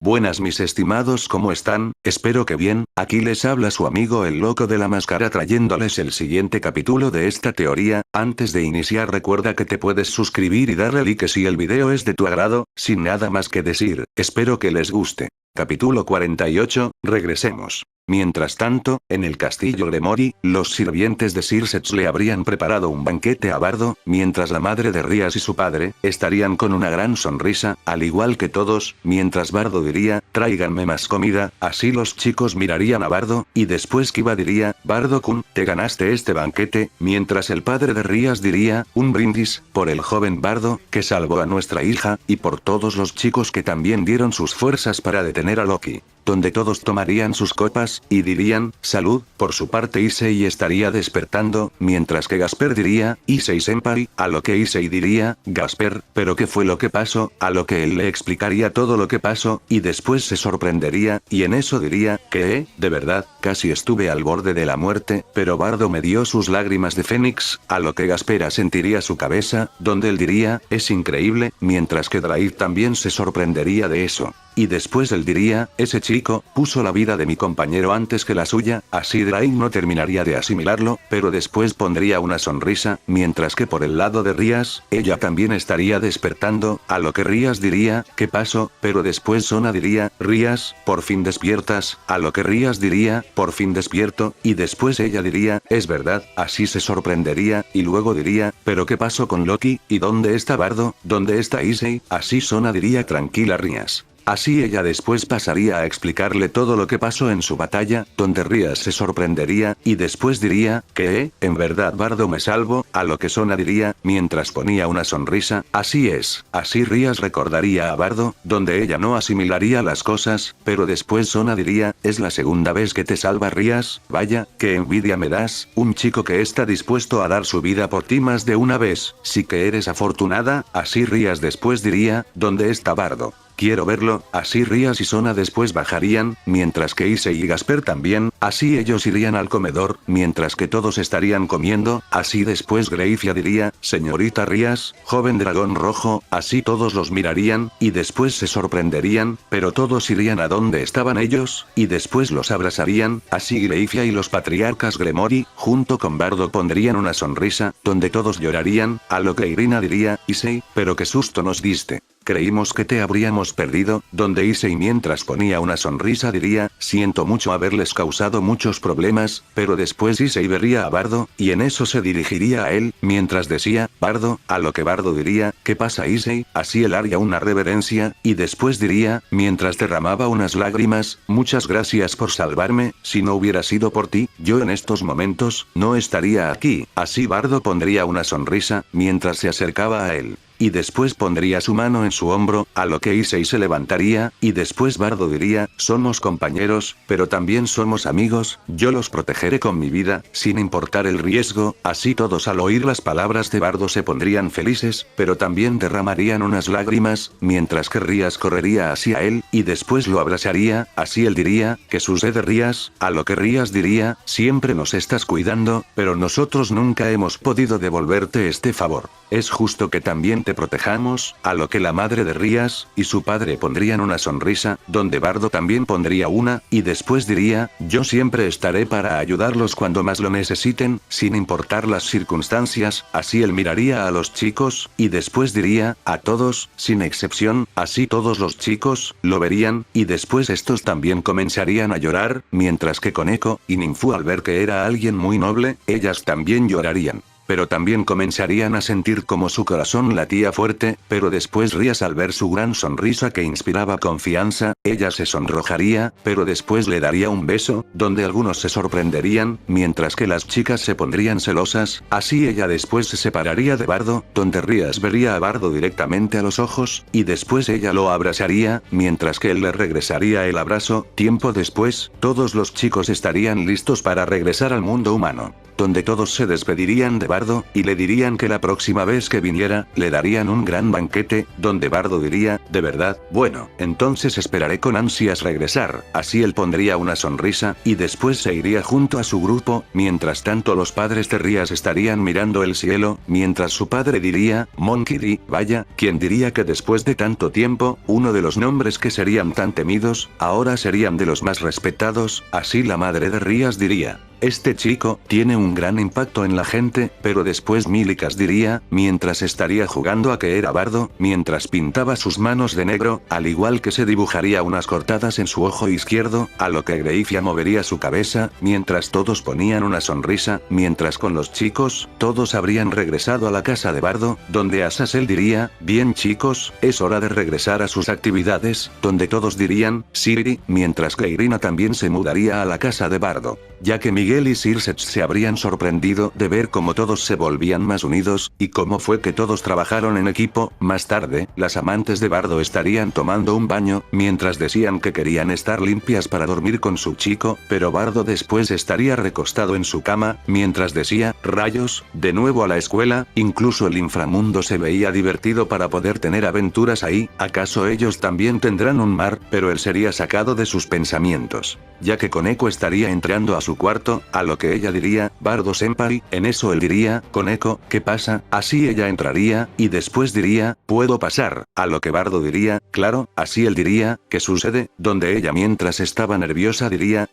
Buenas mis estimados, ¿cómo están? Espero que bien. Aquí les habla su amigo el loco de la máscara trayéndoles el siguiente capítulo de esta teoría. Antes de iniciar recuerda que te puedes suscribir y darle like si el video es de tu agrado. Sin nada más que decir, espero que les guste. Capítulo 48, regresemos. Mientras tanto, en el castillo Gremory, los sirvientes de Sir Setz le habrían preparado un banquete a Bardo, mientras la madre de Rías y su padre, estarían con una gran sonrisa, al igual que todos, mientras Bardo diría, tráiganme más comida, así los chicos mirarían a Bardo, y después Kiba diría, Bardo-kun, te ganaste este banquete, mientras el padre de Rías diría, un brindis, por el joven Bardo, que salvó a nuestra hija, y por todos los chicos que también dieron sus fuerzas para detener a Loki. Donde todos tomarían sus copas, y dirían, salud. Por su parte Issei estaría despertando, mientras que Gasper diría, Issei-senpai, a lo que Issei diría, Gasper, ¿pero qué fue lo que pasó? A lo que él le explicaría todo lo que pasó, y después se sorprendería, y en eso diría, ¿qué? ¿De verdad? Casi estuve al borde de la muerte, pero Bardo me dio sus lágrimas de fénix, a lo que Gasper asentiría su cabeza, donde él diría, es increíble, mientras que Draig también se sorprendería de eso. Y después él diría, ese chico, puso la vida de mi compañero antes que la suya, así Draig no terminaría de asimilarlo, pero después pondría una sonrisa, mientras que por el lado de Rías, ella también estaría despertando, a lo que Rías diría, ¿qué pasó? Pero después Sona diría, Rías, por fin despiertas, a lo que Rías diría, por fin despierto, y después ella diría, es verdad, así se sorprendería, y luego diría, ¿pero qué pasó con Loki? ¿Y dónde está Bardo? ¿Dónde está Issei? Así Sona diría, tranquila Rías. Así ella después pasaría a explicarle todo lo que pasó en su batalla, donde Rías se sorprendería, y después diría, ¿qué? ¿En verdad Bardo me salvó? A lo que Sona diría, mientras ponía una sonrisa, así es. Así Rías recordaría a Bardo, donde ella no asimilaría las cosas, pero después Sona diría, es la segunda vez que te salva Rías, vaya, qué envidia me das, un chico que está dispuesto a dar su vida por ti más de una vez, sí que eres afortunada. Así Rías después diría, ¿dónde está Bardo? Quiero verlo. Así Rías y Sona después bajarían, mientras que Issei y Gasper también, así ellos irían al comedor, mientras que todos estarían comiendo, así después Greifia diría, señorita Rías, joven dragón rojo, así todos los mirarían, y después se sorprenderían, pero todos irían a donde estaban ellos, y después los abrazarían, así Greifia y los patriarcas Gremory, junto con Bardo pondrían una sonrisa, donde todos llorarían, a lo que Irina diría, Issei, pero qué susto nos diste. Creímos que te habríamos perdido, donde Issei mientras ponía una sonrisa diría, siento mucho haberles causado muchos problemas, pero después Issei vería a Bardo, y en eso se dirigiría a él, mientras decía, Bardo, a lo que Bardo diría, ¿qué pasa Issei? Así él haría una reverencia, y después diría, mientras derramaba unas lágrimas, muchas gracias por salvarme, si no hubiera sido por ti, yo en estos momentos, no estaría aquí. Así Bardo pondría una sonrisa, mientras se acercaba a él. Y después pondría su mano en su hombro, a lo que Issei se levantaría, y después Bardo diría, somos compañeros, pero también somos amigos, yo los protegeré con mi vida, sin importar el riesgo. Así todos al oír las palabras de Bardo se pondrían felices, pero también derramarían unas lágrimas, mientras que Rías correría hacia él, y después lo abrazaría, así él diría, ¿qué sucede Rías? A lo que Rías diría, siempre nos estás cuidando, pero nosotros nunca hemos podido devolverte este favor. Es justo que también te protejamos, a lo que la madre de Rías, y su padre pondrían una sonrisa, donde Bardo también pondría una, y después diría, yo siempre estaré para ayudarlos cuando más lo necesiten, sin importar las circunstancias. Así él miraría a los chicos, y después diría, a todos, sin excepción, así todos los chicos, lo verían, y después estos también comenzarían a llorar, mientras que Koneko y Ninfu al ver que era alguien muy noble, ellas también llorarían. Pero también comenzarían a sentir como su corazón latía fuerte, pero después Rías al ver su gran sonrisa que inspiraba confianza, ella se sonrojaría, pero después le daría un beso, donde algunos se sorprenderían, mientras que las chicas se pondrían celosas, así ella después se separaría de Bardo, donde Rías vería a Bardo directamente a los ojos, y después ella lo abrazaría, mientras que él le regresaría el abrazo. Tiempo después, todos los chicos estarían listos para regresar al mundo humano. donde todos se despedirían de Bardo, y le dirían que la próxima vez que viniera, le darían un gran banquete, donde Bardo diría, ¿de verdad? Bueno, entonces esperaré con ansias regresar. Así él pondría una sonrisa, y después se iría junto a su grupo, mientras tanto los padres de Rías estarían mirando el cielo, mientras su padre diría, Monkey D, vaya, ¿quién diría que después de tanto tiempo, uno de los nombres que serían tan temidos, ahora serían de los más respetados? Así la madre de Rías diría, este chico tiene un gran impacto en la gente, pero después Milicas diría, mientras estaría jugando a que era Bardo, mientras pintaba sus manos de negro, al igual que se dibujaría unas cortadas en su ojo izquierdo, a lo que Greifia movería su cabeza, mientras todos ponían una sonrisa, mientras con los chicos, todos habrían regresado a la casa de Bardo, donde Azazel diría, bien chicos, es hora de regresar a sus actividades, donde todos dirían, sí, mientras que Irina también se mudaría a la casa de Bardo, ya que Miguel y Sirset se habrían sorprendido de ver cómo todos se volvían más unidos, y cómo fue que todos trabajaron en equipo. Más tarde, las amantes de Bardo estarían tomando un baño, mientras decían que querían estar limpias para dormir con su chico, pero Bardo después estaría recostado en su cama, mientras decía, rayos, de nuevo a la escuela, incluso el inframundo se veía divertido para poder tener aventuras ahí, ¿acaso ellos también tendrán un mar? Pero él sería sacado de sus pensamientos, ya que Koneko estaría entrando a su cuarto, a lo que ella diría, Bardo Senpai, en eso él diría, Koneko, ¿qué pasa? Así ella entraría, y después diría, ¿puedo pasar? A lo que Bardo diría, claro, así él diría, ¿qué sucede? Donde ella mientras estaba nerviosa diría,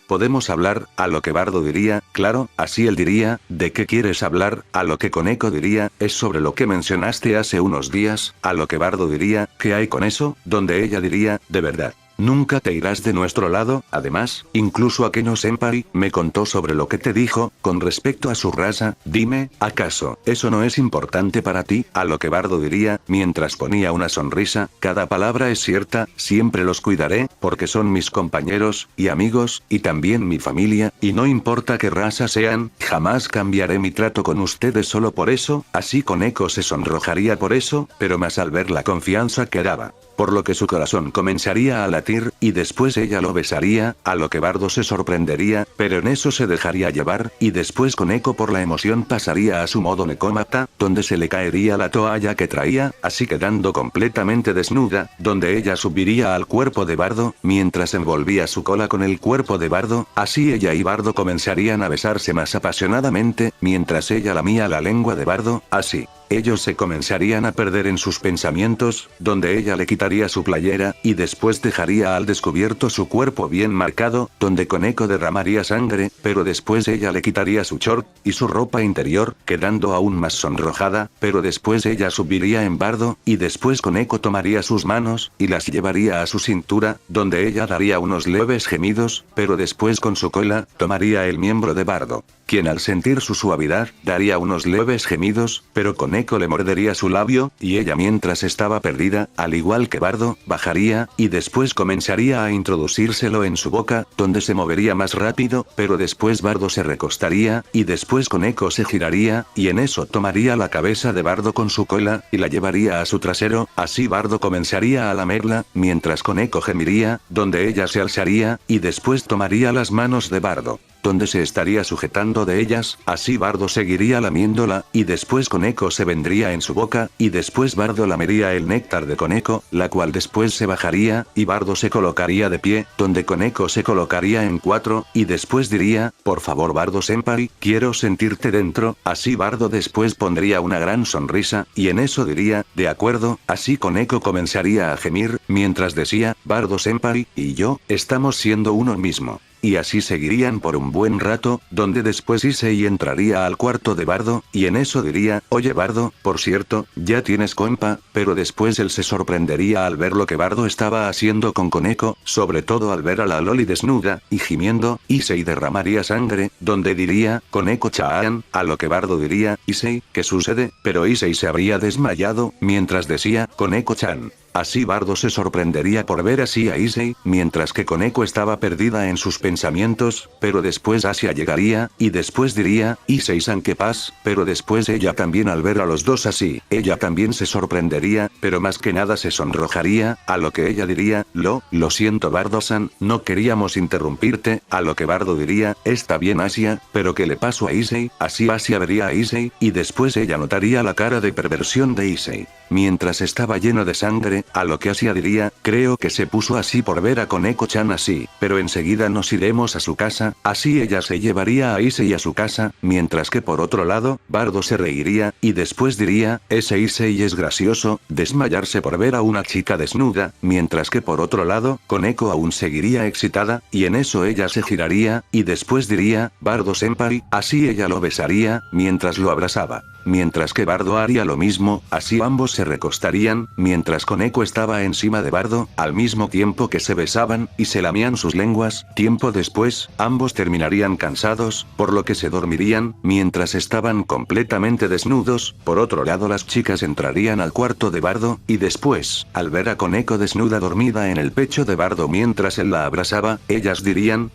¿podemos hablar? A lo que Bardo diría, claro, así él diría, ¿de qué quieres hablar? A lo que Koneko diría, es sobre lo que mencionaste hace unos días, a lo que Bardo diría, ¿qué hay con eso? Donde ella diría, de verdad. Nunca te irás de nuestro lado, además, incluso Akeno Senpai me contó sobre lo que te dijo, con respecto a su raza, dime, ¿acaso eso no es importante para ti? A lo que Bardo diría, mientras ponía una sonrisa, cada palabra es cierta, siempre los cuidaré, porque son mis compañeros, y amigos, y también mi familia, y no importa qué raza sean, jamás cambiaré mi trato con ustedes solo por eso. Así Koneko se sonrojaría por eso, pero más al ver la confianza que daba, por lo que su corazón comenzaría a latir, y después ella lo besaría, a lo que Bardo se sorprendería, pero en eso se dejaría llevar, y después Koneko por la emoción pasaría a su modo Nekomata, donde se le caería la toalla que traía, así quedando completamente desnuda, donde ella subiría al cuerpo de Bardo, mientras envolvía su cola con el cuerpo de Bardo, así ella y Bardo comenzarían a besarse más apasionadamente, mientras ella lamía la lengua de Bardo, así. Ellos se comenzarían a perder en sus pensamientos, donde ella le quitaría su playera, y después dejaría al descubierto su cuerpo bien marcado, donde Koneko derramaría sangre, pero después ella le quitaría su short, y su ropa interior, quedando aún más sonrojada, pero después ella subiría en Bardo, y después Koneko tomaría sus manos, y las llevaría a su cintura, donde ella daría unos leves gemidos, pero después con su cola, tomaría el miembro de Bardo, quien al sentir su suavidad, daría unos leves gemidos, pero Koneko le mordería su labio, y ella mientras estaba perdida, al igual que Bardo, bajaría, y después comenzaría a introducírselo en su boca, donde se movería más rápido, pero después Bardo se recostaría, y después Koneko se giraría, y en eso tomaría la cabeza de Bardo con su cola, y la llevaría a su trasero, así Bardo comenzaría a lamerla, mientras Koneko gemiría, donde ella se alzaría, y después tomaría las manos de Bardo, donde se estaría sujetando de ellas, así Bardo seguiría lamiéndola, y después Koneko se vendría en su boca, y después Bardo lamería el néctar de Koneko, la cual después se bajaría, y Bardo se colocaría de pie, donde Koneko se colocaría en 4, y después diría, por favor Bardo Senpai, quiero sentirte dentro, así Bardo después pondría una gran sonrisa, y en eso diría, de acuerdo, así Koneko comenzaría a gemir, mientras decía, Bardo Senpai, y yo, estamos siendo uno mismo. Y así seguirían por un buen rato, donde después Issei entraría al cuarto de Bardo, y en eso diría, oye Bardo, por cierto, ya tienes compa, pero después él se sorprendería al ver lo que Bardo estaba haciendo con Koneko, sobre todo al ver a la Loli desnuda, y gimiendo, Issei derramaría sangre, donde diría, Koneko-chan, a lo que Bardo diría, Issei, ¿qué sucede? Pero Issei se habría desmayado, mientras decía, Koneko-chan. Así Bardo se sorprendería por ver así a Issei, mientras que Koneko estaba perdida en sus pensamientos, pero después Asia llegaría, y después diría, Issei-san qué paz, pero después ella también al ver a los dos así, ella también se sorprendería, pero más que nada se sonrojaría, a lo que ella diría, lo siento Bardo-san, no queríamos interrumpirte, a lo que Bardo diría, está bien Asia, pero ¿qué le pasó a Issei? Así Asia vería a Issei, y después ella notaría la cara de perversión de Issei. Mientras estaba lleno de sangre, a lo que Asia diría, creo que se puso así por ver a Koneko-chan así, pero enseguida nos iremos a su casa, así ella se llevaría a Issei a su casa, mientras que por otro lado, Bardo se reiría, y después diría, ese Issei es gracioso, desmayarse por ver a una chica desnuda, mientras que por otro lado, Koneko aún seguiría excitada, y en eso ella se giraría, y después diría, Bardo-senpai, así ella lo besaría, mientras lo abrazaba. Mientras que Bardo haría lo mismo, así ambos se recostarían, mientras Koneko estaba encima de Bardo, al mismo tiempo que se besaban, y se lamían sus lenguas, tiempo después, ambos terminarían cansados, por lo que se dormirían, mientras estaban completamente desnudos, por otro lado las chicas entrarían al cuarto de Bardo, y después, al ver a Koneko desnuda dormida en el pecho de Bardo mientras él la abrazaba, ellas dirían,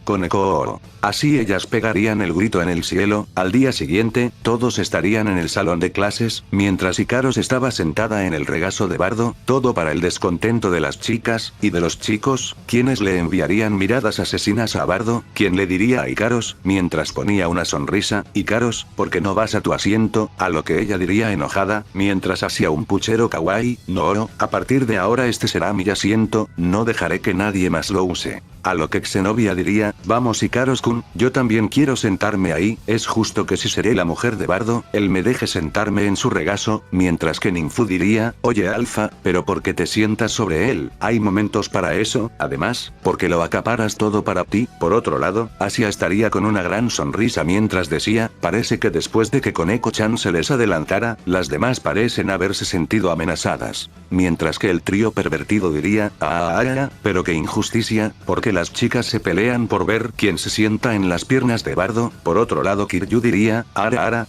Koneko. Así ellas pegarían el grito en el cielo, al día siguiente, todos estarían en el salón de clases, mientras Ikaros estaba sentada en el regazo de Bardo, todo para el descontento de las chicas, y de los chicos, quienes le enviarían miradas asesinas a Bardo, quien le diría a Ikaros, mientras ponía una sonrisa, Ikaros, ¿por qué no vas a tu asiento? A lo que ella diría enojada, mientras hacía un puchero kawaii, no, a partir de ahora este será mi asiento, no dejaré que nadie más lo use. A lo que Xenobia diría, vamos Ikaros-kun, yo también quiero sentarme ahí, es justo que si seré la mujer de Bardo, él me deje sentarme en su regazo, mientras que Ninfu diría, oye Alfa, pero ¿por qué te sientas sobre él? Hay momentos para eso, además, porque lo acaparas todo para ti. Por otro lado, Asia estaría con una gran sonrisa mientras decía, parece que después de que Koneko-chan se les adelantara, las demás parecen haberse sentido amenazadas. Mientras que el trío pervertido diría, pero qué injusticia, porque las chicas se pelean por ver quién se sienta en las piernas de Bardo. Por otro lado Kiryu diría,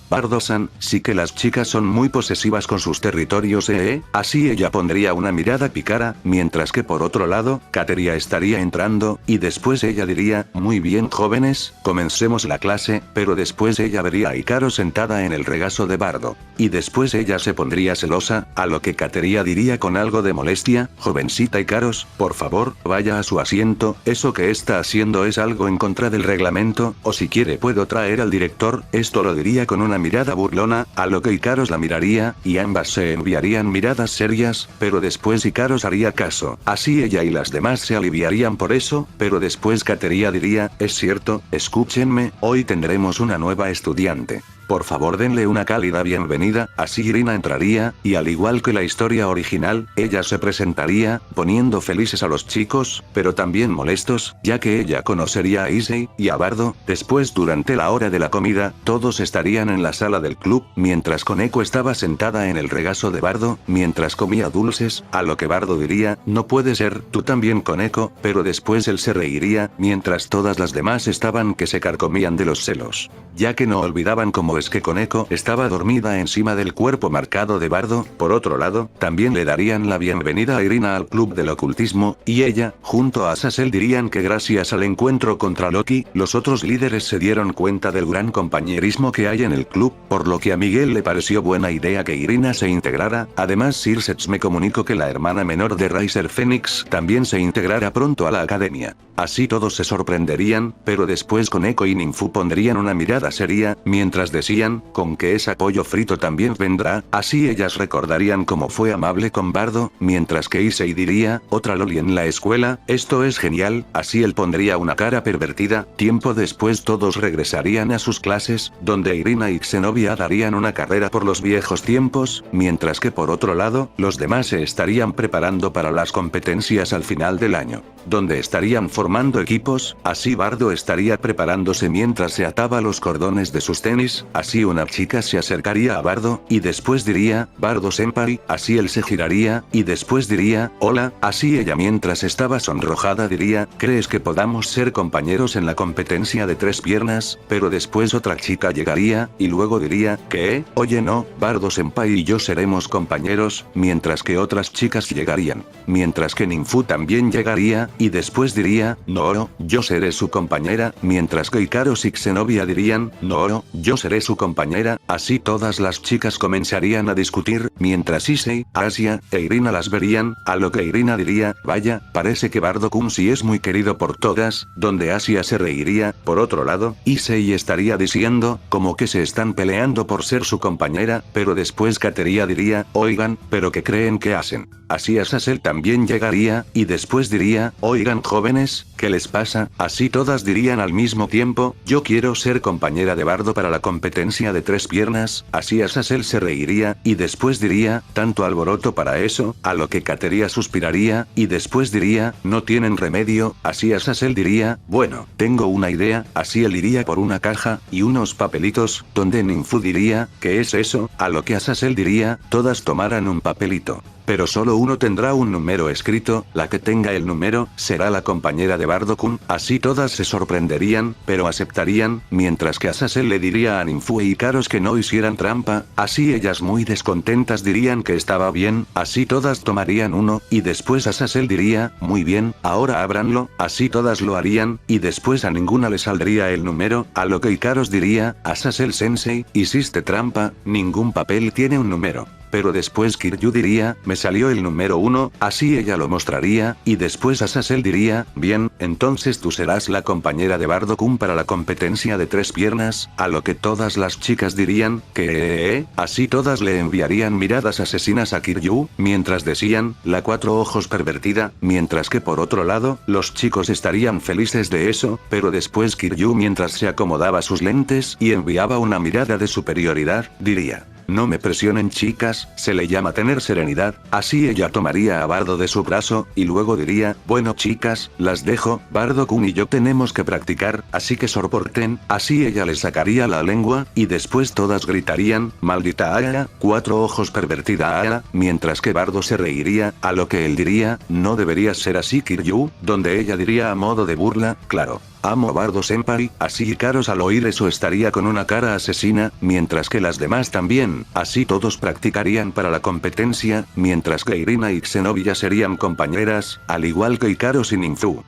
Bardo-san, sí que las chicas son muy posesivas con sus territorios así ella pondría una mirada pícara, mientras que por otro lado, Kateria estaría entrando, y después ella diría, muy bien jóvenes, comencemos la clase, pero después ella vería a Ikaros sentada en el regazo de Bardo. Y después ella se pondría celosa, a lo que Kateria diría con algo de molestia, jovencita Ikaros, por favor, vaya a su asiento, eso que está haciendo es algo en contra del reglamento, o si quiere puedo traer al director, esto lo diría con una mirada burlona, a lo que Ikaros la miraría, y ambas se enviarían miradas serias, pero después Ikaros haría caso, así ella y las demás se aliviarían por eso, pero después Kateria diría, es cierto, escúchenme, hoy tendremos una nueva estudiante. Por favor denle una cálida bienvenida, así Irina entraría, y al igual que la historia original, ella se presentaría, poniendo felices a los chicos, pero también molestos, ya que ella conocería a Issei, y a Bardo. Después durante la hora de la comida, todos estarían en la sala del club, mientras Koneko estaba sentada en el regazo de Bardo, mientras comía dulces, a lo que Bardo diría, no puede ser, tú también Koneko, pero después él se reiría, mientras todas las demás estaban que se carcomían de los celos, ya que no olvidaban cómo es que Koneko estaba dormida encima del cuerpo marcado de Bardo. Por otro lado, también le darían la bienvenida a Irina al club del ocultismo, y ella, junto a Sasel dirían que gracias al encuentro contra Loki, los otros líderes se dieron cuenta del gran compañerismo que hay en el club, por lo que a Miguel le pareció buena idea que Irina se integrara. Además Sirsets me comunicó que la hermana menor de Riser Phoenix también se integrara pronto a la academia. Así todos se sorprenderían, pero después Koneko y Ninfu pondrían una mirada seria, mientras decían, con que ese pollo frito también vendrá, así ellas recordarían cómo fue amable con Bardo, mientras que Issei diría, otra loli en la escuela, esto es genial, así él pondría una cara pervertida. Tiempo después todos regresarían a sus clases, donde Irina y Xenobia darían una carrera por los viejos tiempos, mientras que por otro lado, los demás se estarían preparando para las competencias al final del año, donde estarían formando equipos, así Bardo estaría preparándose mientras se ataba los cordones de sus tenis, así una chica se acercaría a Bardo, y después diría, Bardo senpai, así él se giraría, y después diría, hola, así ella mientras estaba sonrojada diría, ¿crees que podamos ser compañeros en la competencia de 3 piernas? Pero después otra chica llegaría, y luego diría, ¿qué? Oye no, Bardo senpai y yo seremos compañeros, mientras que otras chicas llegarían. Mientras que Ninfu también llegaría, y después diría, no, yo seré su compañera, mientras que Ikaros y Xenobia dirían, no, yo seré su compañera, así todas las chicas comenzarían a discutir, mientras Issei, Asia, e Irina las verían, a lo que Irina diría, vaya, parece que Bardo-kun sí es muy querido por todas, donde Asia se reiría, por otro lado, Issei estaría diciendo, como que se están peleando por ser su compañera, pero después Kateria diría, oigan, pero ¿qué creen que hacen? Así Azazel también llegaría, y después diría, oigan jóvenes, ¿qué les pasa? Así todas dirían al mismo tiempo, yo quiero ser compañera de Bardo para la competencia de 3 piernas, así Azazel se reiría, y después diría, tanto alboroto para eso, a lo que Kateria suspiraría, y después diría, no tienen remedio, así Azazel diría, bueno, tengo una idea, así él iría por una caja, y unos papelitos, donde Ninfu diría, ¿qué es eso? A lo que Azazel diría, todas tomarán un papelito. Pero solo uno tendrá un número escrito, la que tenga el número, será la compañera de Bardo-kun, así todas se sorprenderían, pero aceptarían, mientras que Azazel le diría a Ninfu e Ikaros que no hicieran trampa, así ellas muy descontentas dirían que estaba bien, así todas tomarían uno, y después Azazel diría, muy bien, ahora ábranlo, así todas lo harían, y después a ninguna le saldría el número, a lo que Ikaros diría, Azazel sensei, hiciste trampa, ningún papel tiene un número. Pero después Kiryu diría, me salió el número 1, así ella lo mostraría, y después Azazel diría, bien, entonces tú serás la compañera de Bardo-kun para la competencia de 3 piernas, a lo que todas las chicas dirían, que así todas le enviarían miradas asesinas a Kiryu, mientras decían, la 4 ojos pervertida, mientras que por otro lado, los chicos estarían felices de eso, pero después Kiryu mientras se acomodaba sus lentes y enviaba una mirada de superioridad, diría, no me presionen chicas, se le llama tener serenidad, así ella tomaría a Bardo de su brazo, y luego diría, bueno chicas, las dejo, Bardo-kun y yo tenemos que practicar, así que soporten, así ella les sacaría la lengua, y después todas gritarían, maldita Aya, 4 ojos pervertida Aya, mientras que Bardo se reiría, a lo que él diría, no debería ser así Kiryu, donde ella diría a modo de burla, claro. Amo a Bardo senpai, así Ikaros al oír eso estaría con una cara asesina, mientras que las demás también, así todos practicarían para la competencia, mientras que Irina y Xenobia serían compañeras, al igual que Ikaros y Ninfu.